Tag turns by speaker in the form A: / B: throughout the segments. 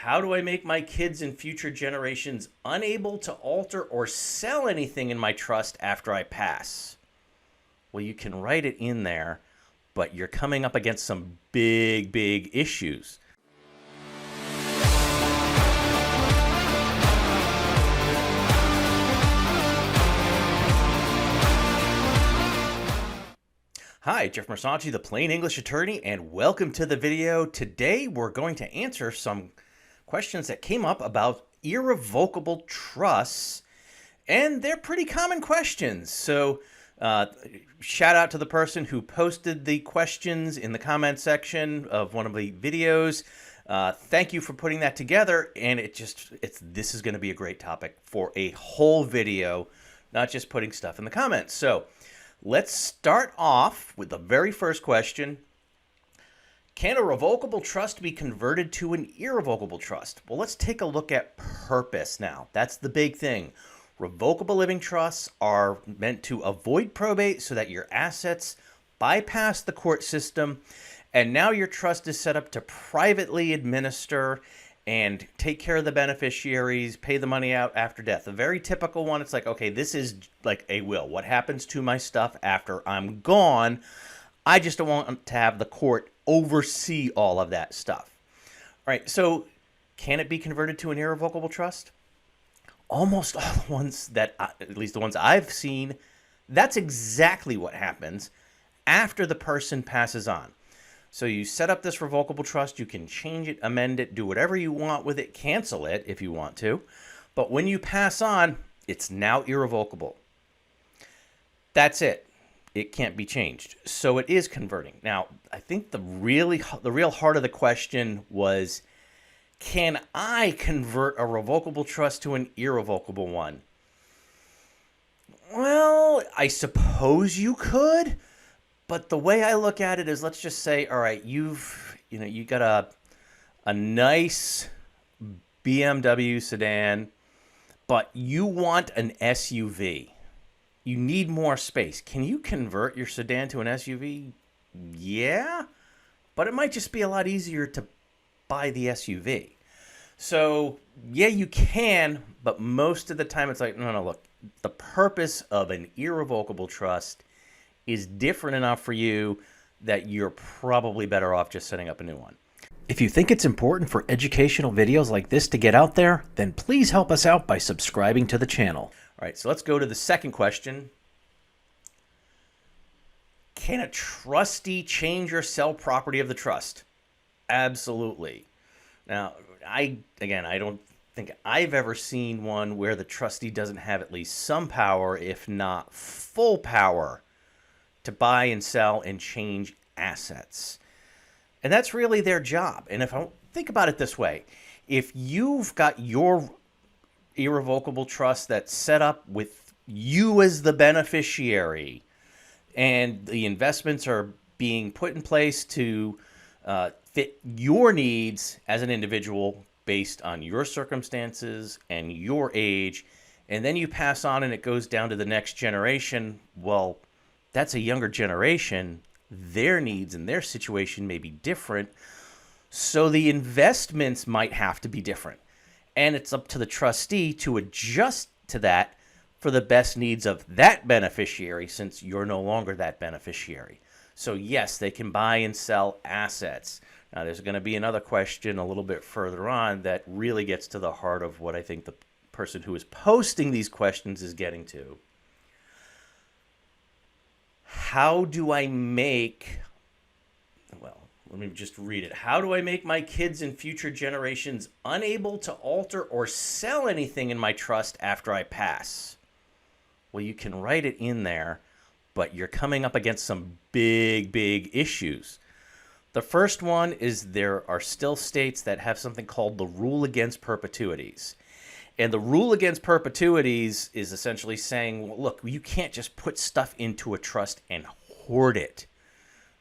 A: How do I make my kids and future generations unable to alter or sell anything in my trust after I pass? Well, you can write it in there, but you're coming up against some big issues. Hi, Jeff Mersanti, the Plain English Attorney, and welcome to the video. Today, we're going to answer some questions that came up about irrevocable trusts, and they're pretty common questions. So, shout out to the person who posted the questions in the comment section of one of the videos. Thank you for putting that together, and this is going to be a great topic for a whole video, not just putting stuff in the comments. So, let's start off with the very first question. Can a revocable trust be converted to an irrevocable trust? Well, let's take a look at purpose now. That's the big thing. Revocable living trusts are meant to avoid probate so that your assets bypass the court system, and now your trust is set up to privately administer and take care of the beneficiaries, pay the money out after death. A very typical one, it's like, okay, this is like a will. What happens to my stuff after I'm gone? I just don't want to have the court oversee all of that stuff. All right, so can it be converted to an irrevocable trust? Almost all the ones that, at least the ones I've seen, that's exactly what happens after the person passes on. So you set up this revocable trust, you can change it, amend it, do whatever you want with it, cancel it if you want to. But when you pass on, it's now irrevocable. That's it. It can't be changed. So it is converting. Now, I think the real heart of the question was, can I convert a revocable trust to an irrevocable one? Well, I suppose you could. But the way I look at it is, let's just say, all right, you got a nice BMW sedan, but you want an SUV. You need more space. Can you convert your sedan to an SUV? Yeah, but it might just be a lot easier to buy the SUV. So, yeah, you can, but most of the time it's like, no, look, the purpose of an irrevocable trust is different enough for you that you're probably better off just setting up a new one. If you think it's important for educational videos like this to get out there, then please help us out by subscribing to the channel. All right, so let's go to the second question. Can a trustee change or sell property of the trust? Absolutely. Now, I don't think I've ever seen one where the trustee doesn't have at least some power, if not full power, to buy and sell and change assets. And that's really their job. And if I think about it this way, if you've got your irrevocable trust that's set up with you as the beneficiary, and the investments are being put in place to fit your needs as an individual based on your circumstances and your age, and then you pass on and it goes down to the next generation, well, that's a younger generation. Their needs and their situation may be different. So the investments might have to be different. And it's up to the trustee to adjust to that for the best needs of that beneficiary, since you're no longer that beneficiary. So yes, they can buy and sell assets. Now there's going to be another question a little bit further on that really gets to the heart of what I think the person who is posting these questions is getting to. How do I make, well, let me just read it. How do I make my kids and future generations unable to alter or sell anything in my trust after I pass? Well, you can write it in there, but you're coming up against some big issues. The first one is there are still states that have something called the rule against perpetuities. And the rule against perpetuities is essentially saying, well, look, you can't just put stuff into a trust and hoard it.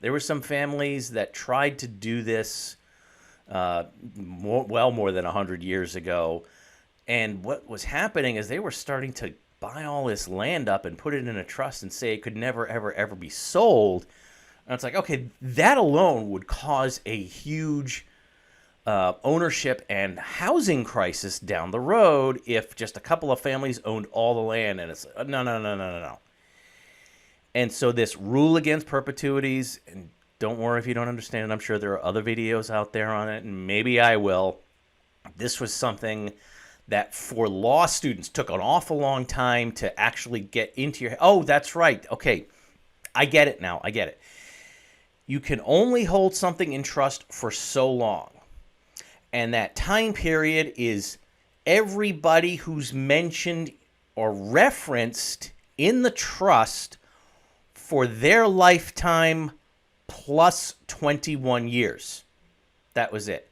A: There were some families that tried to do this more than 100 years ago. And what was happening is they were starting to buy all this land up and put it in a trust and say it could never, ever be sold. And it's like, okay, that alone would cause a huge ownership and housing crisis down the road if just a couple of families owned all the land. And it's no, no, no, no, no, no. And so this rule against perpetuities, and don't worry if you don't understand it, I'm sure there are other videos out there on it, and maybe I will. This was something that for law students took an awful long time to actually get into your head. Oh, that's right. Okay, I get it now. I get it. You can only hold something in trust for so long. And that time period is everybody who's mentioned or referenced in the trust for their lifetime plus 21 years. That was it.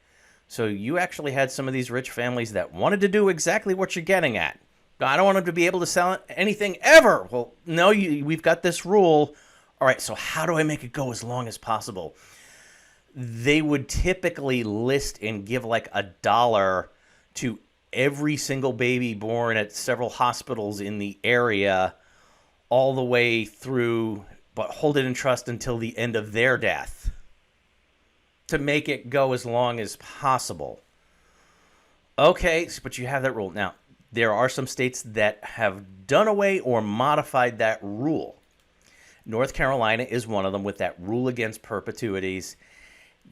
A: So you actually had some of these rich families that wanted to do exactly what you're getting at. I don't want them to be able to sell anything ever. Well, no, we've got this rule. All right, so how do I make it go as long as possible? They would typically list and give like $1 to every single baby born at several hospitals in the area all the way through, but hold it in trust until the end of their death to make it go as long as possible. Okay, but you have that rule. Now, there are some states that have done away or modified that rule. North Carolina is one of them with that rule against perpetuities.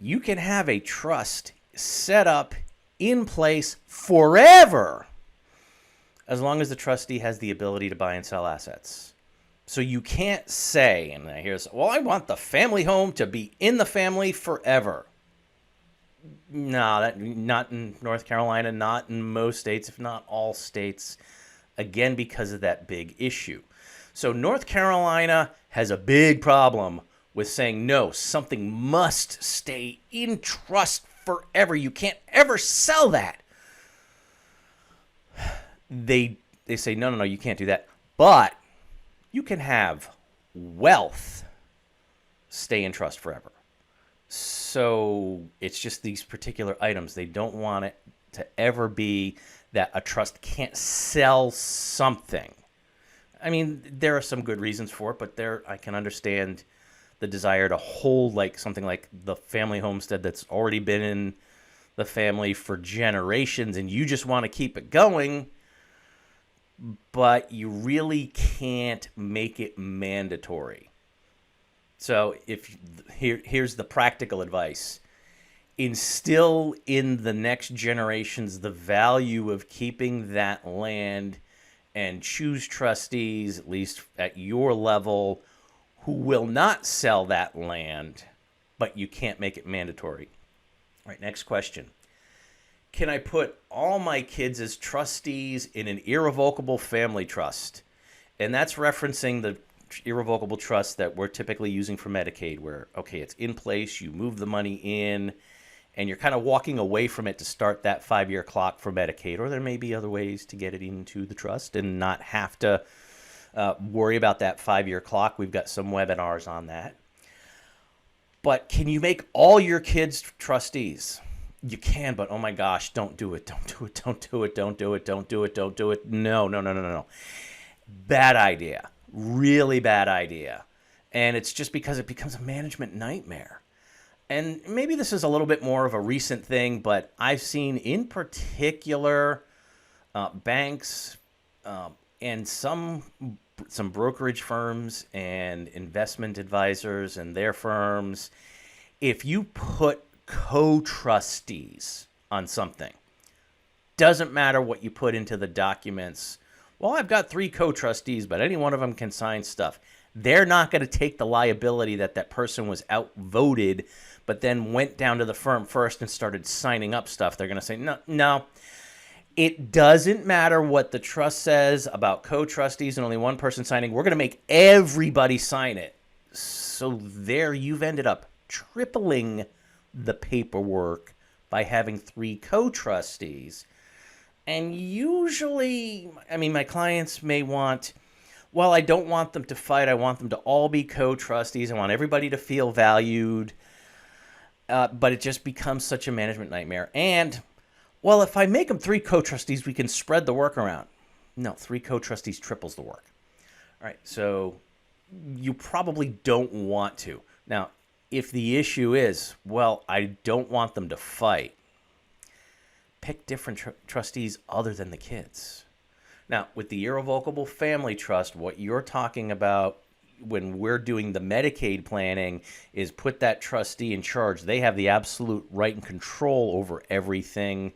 A: You can have a trust set up in place forever as long as the trustee has the ability to buy and sell assets. So you can't say, and here's, well, I want the family home to be in the family forever. No, not in North Carolina, not in most states, if not all states, again, because of that big issue. So North Carolina has a big problem with saying, no, something must stay in trust forever. You can't ever sell that. They say, no, you can't do that. But you can have wealth stay in trust forever. So it's just these particular items. They don't want it to ever be that a trust can't sell something. I mean, there are some good reasons for it, but I can understand the desire to hold like something like the family homestead that's already been in the family for generations, and you just want to keep it going, but you really can't make it mandatory. So here's the practical advice. Instill in the next generations the value of keeping that land and choose trustees, at least at your level, who will not sell that land, but you can't make it mandatory. All right, next question. Can I put all my kids as trustees in an irrevocable family trust? And that's referencing the irrevocable trust that we're typically using for Medicaid, where, okay, it's in place, you move the money in, and you're kind of walking away from it to start that 5-year clock for Medicaid. Or there may be other ways to get it into the trust and not have to worry about that 5-year clock. We've got some webinars on that. But can you make all your kids trustees? You can, but oh my gosh, don't do it. Don't do it. Don't do it. Don't do it. Don't do it. Don't do it. No. Bad idea. Really bad idea. And it's just because it becomes a management nightmare. And maybe this is a little bit more of a recent thing, but I've seen in particular banks and some brokerage firms and investment advisors and their firms, if you put co-trustees on something, doesn't matter what you put into the documents. Well, I've got 3 co-trustees, but any one of them can sign stuff. They're not going to take the liability that person was outvoted, but then went down to the firm first and started signing up stuff. They're going to say, no. It doesn't matter what the trust says about co-trustees and only one person signing. We're going to make everybody sign it. So there you've ended up tripling the paperwork by having 3 co-trustees. And usually, I mean, my clients may want, well, I don't want them to fight. I want them to all be co-trustees. I want everybody to feel valued. But it just becomes such a management nightmare. And, well, if I make them 3 co-trustees, we can spread the work around. No, 3 co-trustees triples the work. All right, so you probably don't want to. Now, if the issue is, well, I don't want them to fight, pick different trustees other than the kids. Now, with the Irrevocable Family Trust, what you're talking about when we're doing the Medicaid planning is put that trustee in charge. They have the absolute right and control over everything.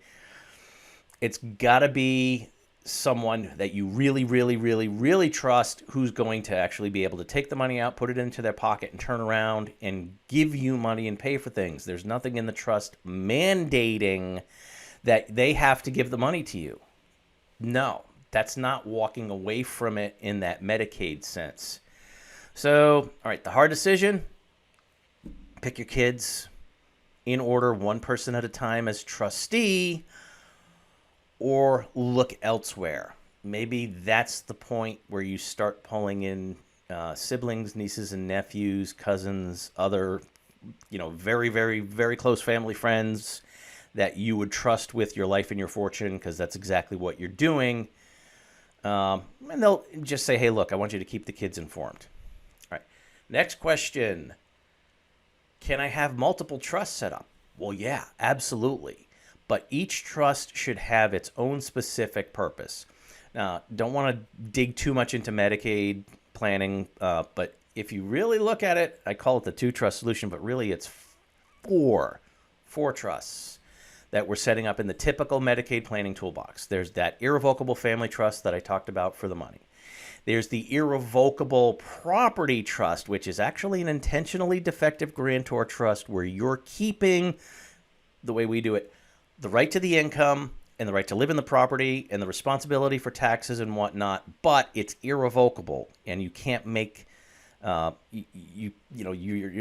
A: It's got to be someone that you really, really, really, really trust, who's going to actually be able to take the money out, put it into their pocket, and turn around and give you money and pay for things. There's nothing in the trust mandating that they have to give the money to you. No, that's not walking away from it in that Medicaid sense. So, all right, the hard decision, pick your kids in order, one person at a time as trustee, or look elsewhere. Maybe that's the point where you start pulling in siblings, nieces and nephews, cousins, other, very, very, very close family friends that you would trust with your life and your fortune, because that's exactly what you're doing. And they'll just say, hey, look, I want you to keep the kids informed. All right. Next question. Can I have multiple trusts set up? Well, yeah, absolutely. But each trust should have its own specific purpose. Now, don't want to dig too much into Medicaid planning, but if you really look at it, I call it the two-trust solution, but really it's four trusts that we're setting up in the typical Medicaid planning toolbox. There's that Irrevocable Family Trust that I talked about for the money. There's the Irrevocable Property Trust, which is actually an intentionally defective grantor trust where you're keeping, the way we do it, the right to the income and the right to live in the property and the responsibility for taxes and whatnot, but it's irrevocable, and you can't make you're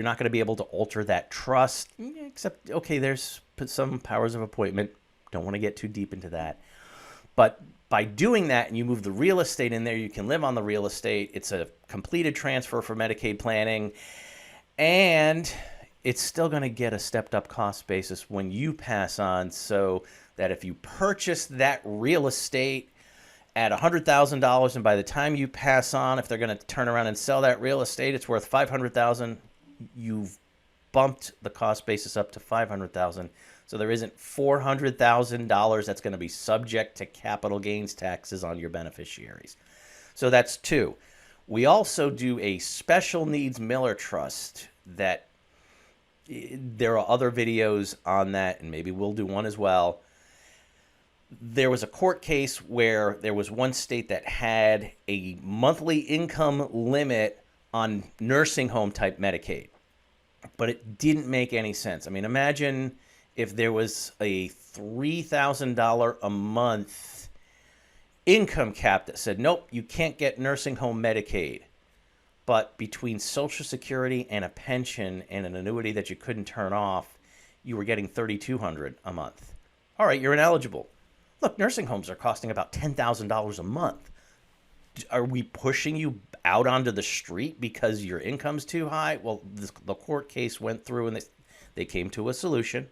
A: not going to be able to alter that trust, except, okay, there's some powers of appointment. Don't want to get too deep into that, but by doing that and you move the real estate in there, you can live on the real estate. It's a completed transfer for Medicaid planning, and it's still going to get a stepped up cost basis when you pass on, so that if you purchase that real estate at $100,000 and by the time you pass on, if they're going to turn around and sell that real estate, it's worth $500,000, you've bumped the cost basis up to $500,000. So there isn't $400,000 that's going to be subject to capital gains taxes on your beneficiaries. So that's two. We also do a special needs Miller Trust that there are other videos on that, and maybe we'll do one as well. There was a court case where there was one state that had a monthly income limit on nursing home type Medicaid, but it didn't make any sense. I mean, imagine if there was a $3,000 a month income cap that said, nope, you can't get nursing home Medicaid. But between Social Security and a pension and an annuity that you couldn't turn off, you were getting $3,200 a month. All right, you're ineligible. Look, nursing homes are costing about $10,000 a month. Are we pushing you out onto the street because your income's too high? Well, the court case went through and they came to a solution.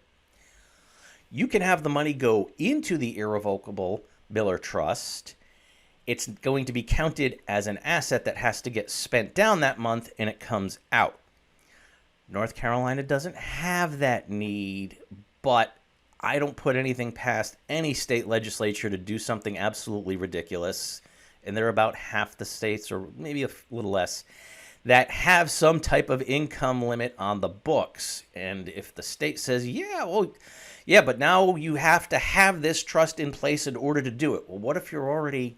A: You can have the money go into the Irrevocable Miller Trust. It's going to be counted as an asset that has to get spent down that month, and it comes out. North Carolina doesn't have that need, but I don't put anything past any state legislature to do something absolutely ridiculous, and there are about half the states, or maybe a little less, that have some type of income limit on the books. And if the state says, yeah, but now you have to have this trust in place in order to do it. Well, what if you're already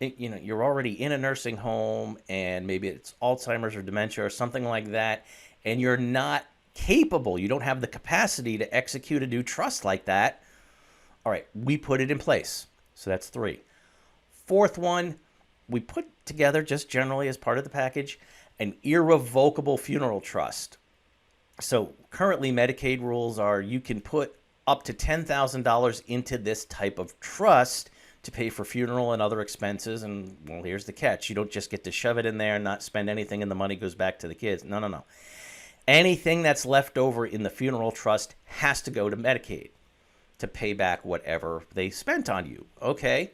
A: in a nursing home and maybe it's Alzheimer's or dementia or something like that, and you're not capable, you don't have the capacity to execute a new trust like that? All right, we put it in place. So that's three. Fourth one, we put together, just generally as part of the package, an irrevocable funeral trust. So currently Medicaid rules are you can put up to $10,000 into this type of trust to pay for funeral and other expenses. And, well, here's the catch. You don't just get to shove it in there and not spend anything and the money goes back to the kids. No. Anything that's left over in the funeral trust has to go to Medicaid to pay back whatever they spent on you. Okay?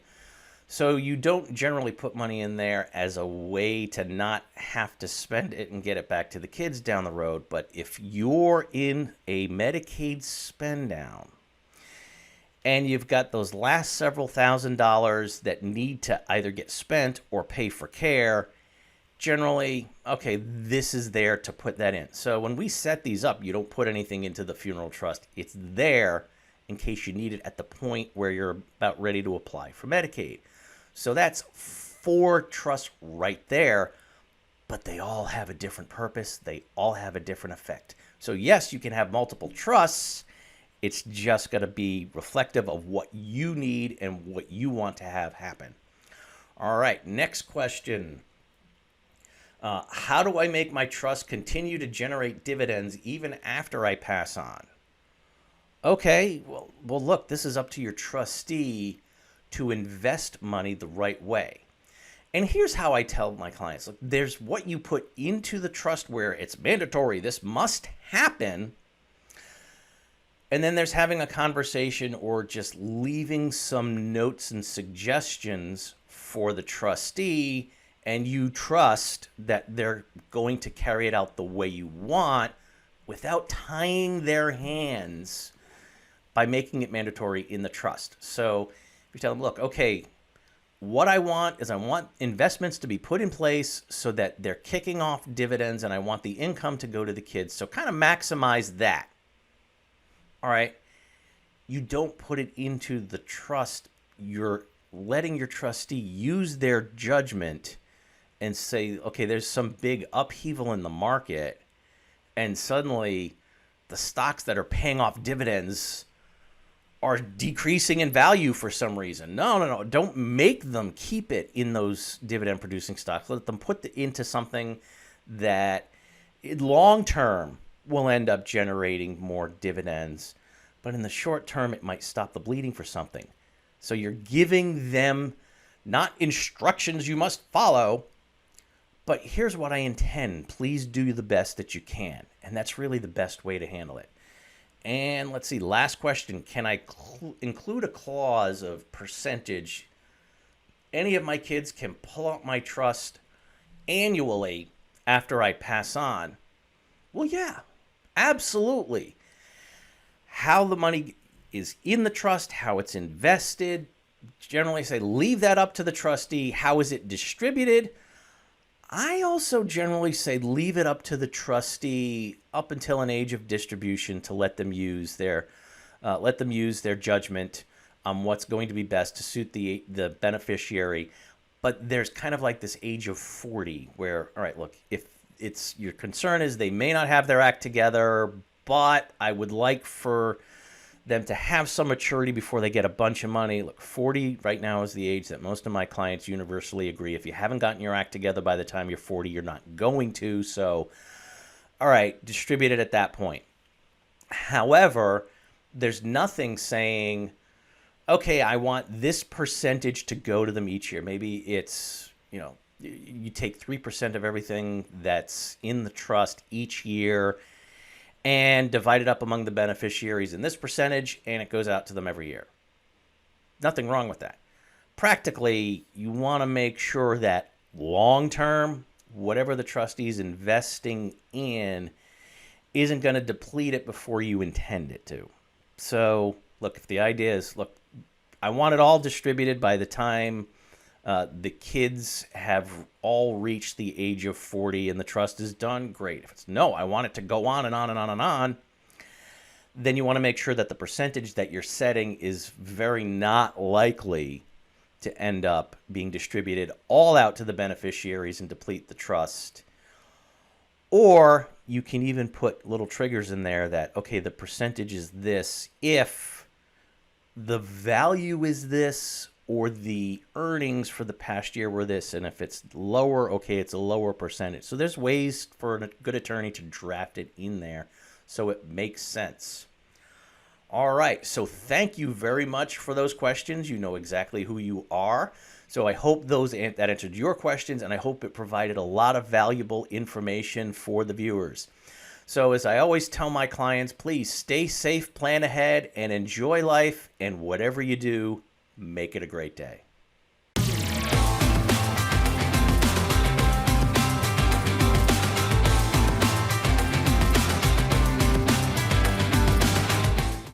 A: So you don't generally put money in there as a way to not have to spend it and get it back to the kids down the road. But if you're in a Medicaid spend down and you've got those last several $1,000s that need to either get spent or pay for care, generally, okay, this is there to put that in. So when we set these up, you don't put anything into the funeral trust. It's there in case you need it at the point where you're about ready to apply for Medicaid. So that's 4 trusts right there, but they all have a different purpose. They all have a different effect. So yes, you can have multiple trusts. It's just going to be reflective of what you need and what you want to have happen. All right, next question. How do I make my trust continue to generate dividends even after I pass on? Okay, well, look, this is up to your trustee to invest money the right way. And here's how I tell my clients, look, there's what you put into the trust where it's mandatory, this must happen. And then there's having a conversation or just leaving some notes and suggestions for the trustee, and you trust that they're going to carry it out the way you want without tying their hands by making it mandatory in the trust. So if you tell them, look, okay, what I want is I want investments to be put in place so that they're kicking off dividends, and I want the income to go to the kids. So kind of maximize that. All right. You don't put it into the trust. You're letting your trustee use their judgment and say, okay, there's some big upheaval in the market, and suddenly the stocks that are paying off dividends are decreasing in value for some reason. No. Don't make them keep it in those dividend producing stocks. Let them put it into something that long term will end up generating more dividends, but in the short term, it might stop the bleeding for something. So you're giving them not instructions you must follow, but here's what I intend. Please do the best that you can. And that's really the best way to handle it. And let's see, last question. Can I include a clause of percentage? Any of my kids can pull out my trust annually after I pass on. Well, yeah, absolutely. How the money is in the trust, how it's invested, generally say leave that up to the trustee. How is it distributed? I also generally say leave it up to the trustee up until an age of distribution to let them use their judgment on what's going to be best to suit the beneficiary. But there's kind of like this age of 40 where, all right, look, if it's your concern is they may not have their act together, but I would like for them to have some maturity before they get a bunch of money. Look, 40 right now is the age that most of my clients universally agree. If you haven't gotten your act together by the time you're 40, you're not going to. So, all right, distribute it at that point. However, there's nothing saying, okay, I want this percentage to go to them each year. Maybe it's, you take 3% of everything that's in the trust each year and divide it up among the beneficiaries in this percentage, and it goes out to them every year. Nothing wrong with that. Practically, you want to make sure that long-term, whatever the trustee's investing in isn't going to deplete it before you intend it to. So, look, if the idea is, look, I want it all distributed by the time the kids have all reached the age of 40 and the trust is done, great. If it's no, I want it to go on and on and on and on, then you want to make sure that the percentage that you're setting is very not likely to end up being distributed all out to the beneficiaries and deplete the trust. Or you can even put little triggers in there that, okay, the percentage is this if the value is this or the earnings for the past year were this, and if it's lower, okay, it's a lower percentage. So there's ways for a good attorney to draft it in there so it makes sense. All right, so thank you very much for those questions. You know exactly who you are. So I hope that answered your questions, and I hope it provided a lot of valuable information for the viewers. So as I always tell my clients, please stay safe, plan ahead, and enjoy life, and whatever you do, make it a great day.